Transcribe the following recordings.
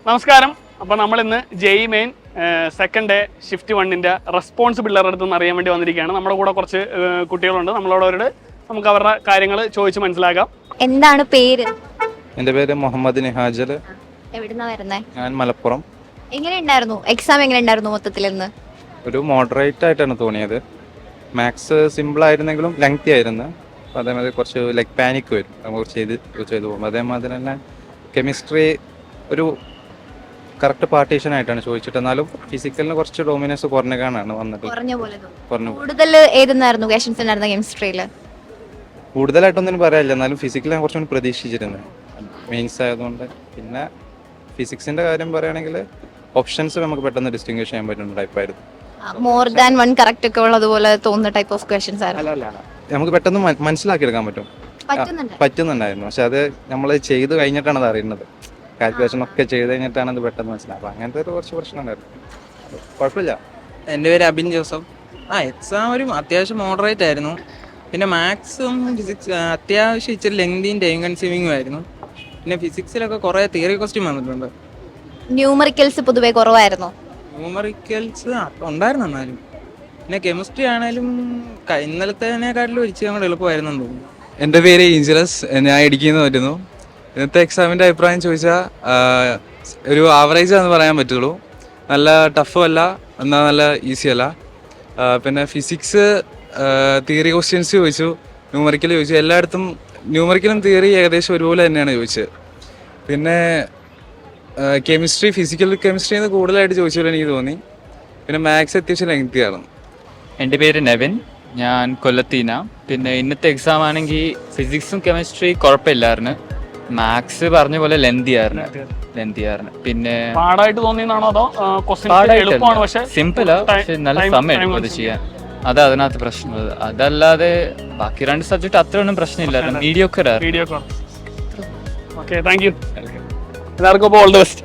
നമസ്കാരം. അപ്പോൾ നമ്മളിന്ന് JEE main second day shift 1-ൻ്റെ റെസ്പോൺസ് ബിൽഡറുടെ അടുത്ത് നിന്ന് അറിയാൻ വേണ്ടി വന്നിരിക്കുകയാണ്. നമ്മുടെ കൂടെ കുറച്ച് കുട്ടികളുണ്ട്. നമ്മളോടവരോട് നമുക്ക് അവരുടെ കാര്യങ്ങൾ ചോദിച്ച് മനസ്സിലാക്കാം. എന്താണ് പേര്? എൻ്റെ പേര് മുഹമ്മദ് നിഹാജൽ. എവിടുന്നാ വരുന്നേ? ഞാൻ മലപ്പുറം. എങ്ങനെയുണ്ടായിരുന്നു എക്സാം? എങ്ങനെയുണ്ടായിരുന്നു മൊത്തത്തിൽ? ഇന്ന് ഒരു മോഡറേറ്റ് ആയിട്ടാണ് തോന്നിയത്. മാത്സ് സിമ്പിൾ ആയിരുന്നെങ്കിലും ലെങ്തി ആയിരുന്നു. അപ്പോൾ അതേമാതിരി കുറച്ച് ലൈക്ക് പാനിക് വരും നമുക്ക് ചെയ്ത് പോകുമ്പോൾ. അതേമാതിരി തന്നെ കെമിസ്ട്രി ഒരു കറക്റ്റ് പാർട്ടീഷൻ ആയിട്ടാണ് ചോദിച്ചിട്ട്, എന്നാലും ഫിസിക്കലിന് കുറച്ച് ഡോമിനൻസ് കുറഞ്ഞാണ് വന്നത്. കൂടുതൽ ഏതെന്നായിരുന്നു ക്വസ്റ്റ്യൻസ് ഉണ്ടായിരുന്ന കെമിസ്ട്രിയിൽ? കൂടുതലായിട്ടൊന്നും പറയാനില്ല, എന്നാലും ഫിസിക്കൽ ഞാൻ കുറച്ചുകൂടി പ്രതീക്ഷിച്ചിരുന്നത് മെയിൻസ് ആയതുകൊണ്ട്. പിന്നെ ഫിസിക്സിന്റെ കാര്യം പറയുകയാണെങ്കിൽ ഓപ്ഷൻസ് നമുക്ക് പെട്ടെന്ന് ഡിസ്റ്റിംഗ്വിഷ് ചെയ്യാൻ പറ്റുന്ന ടൈപ്പായിരുന്നു. മോർ ദാൻ വൺ കറക്റ്റ് ഒക്കെ ഉള്ളതുപോലെ തോന്നുന്ന ടൈപ്പ് ഓഫ് ക്വസ്റ്റ്യൻസ് ആയിരുന്നു. നമുക്ക് പെട്ടെന്ന് മനസ്സിലാക്കിയെടുക്കാൻ പറ്റുന്നുണ്ടായിരുന്നു. പക്ഷെ അത് നമ്മൾ ചെയ്ത് കഴിഞ്ഞിട്ടാണ് അത് അറിയുന്നത്. കാൽക്കുലേഷൻ ഒക്കെ ചെയ്ത് കഴിഞ്ഞിട്ടാണ് അത് പെട്ടെന്ന് മനസ്സിലാക്കുക. അങ്ങനത്തെ ഒരു കുറച്ച് പ്രശ്നം ഉണ്ടായിരുന്നു. കുഴപ്പമില്ല. എൻ്റെ പേര് അബിൻ ജോസഫ്. എക്സാം ഒരു അത്യാവശ്യം മോഡറേറ്റ് ആയിരുന്നു. പിന്നെ മാത്സും ഫിസിക്സ് അത്യാവശ്യം ഇച്ചിരി ലെങ്തിയും ടൈം കൺസ്യൂമിങ്ങും ആയിരുന്നു. പിന്നെ ഫിസിക്സിലൊക്കെ കുറേ തിയറി ക്വസ്റ്റ്യൻ വന്നിട്ടുണ്ട്. ന്യൂമറിക്കൽസ് പൊതുവെ കുറവായിരുന്നു. ന്യൂമറിക്കൽസ് ഉണ്ടായിരുന്നു എന്നാലും. പിന്നെ കെമിസ്ട്രി ആണെങ്കിലും ഇന്നലത്തേതിനെക്കാട്ടിലും ഇച്ചിരി അങ്ങോട്ട് എളുപ്പമായിരുന്നു തോന്നുന്നു. എൻ്റെ പേര് ഏഞ്ചലസ്. ഞാൻ ഇടുക്കിയിൽ നിന്ന് വരുന്നു. ഇന്നത്തെ എക്സാമിൻ്റെ അഭിപ്രായം ചോദിച്ചാൽ ഒരു ആവറേജ് എന്ന് പറയാൻ പറ്റുള്ളൂ. നല്ല ടഫും അല്ല, എന്നാൽ നല്ല ഈസി അല്ല. പിന്നെ ഫിസിക്സ് തിയറി ക്വസ്റ്റ്യൻസ് ചോദിച്ചു, ന്യൂമറിക്കൽ ചോദിച്ചു. എല്ലായിടത്തും ന്യൂമറിക്കലും തിയറി ഏകദേശം ഒരുപോലെ തന്നെയാണ് ചോദിച്ചത്. പിന്നെ കെമിസ്ട്രി ഫിസിക്കൽ കെമിസ്ട്രിന്ന് കൂടുതലായിട്ട് ചോദിച്ചപോലെ എനിക്ക് തോന്നി. പിന്നെ മാത്സ് അത്യാവശ്യം ലെങ്തിയാണ്. എൻ്റെ പേര് നെവിൻ, ഞാൻ കൊല്ലത്തീന. പിന്നെ ഇന്നത്തെ എക്സാം ആണെങ്കിൽ ഫിസിക്സും കെമിസ്ട്രി കുഴപ്പമില്ലായിരുന്നു. മാത്സ് പറഞ്ഞ പോലെ ലെന്തി ആയിരുന്നു. പിന്നെ പാടായിട്ട് തോന്നിയെന്നാണോ അതോ എളുപ്പമാണ് പക്ഷേ സിമ്പിളാ, പക്ഷെ നല്ല സമയം എടുക്കും അത് ചെയ്യാൻ. അതാ അതിനകത്ത് പ്രശ്നം. അതല്ലാതെ ബാക്കി രണ്ട് സബ്ജക്ട് അത്രയൊന്നും പ്രശ്നമില്ലായിരുന്നു. മീഡിയോക്കർ ആയിരുന്നു. Okay, thank you. എല്ലാവർക്കും all the best.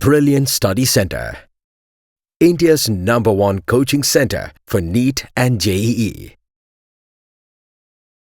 Brilliant Study Center, India's #1 coaching center for NEET and JEE.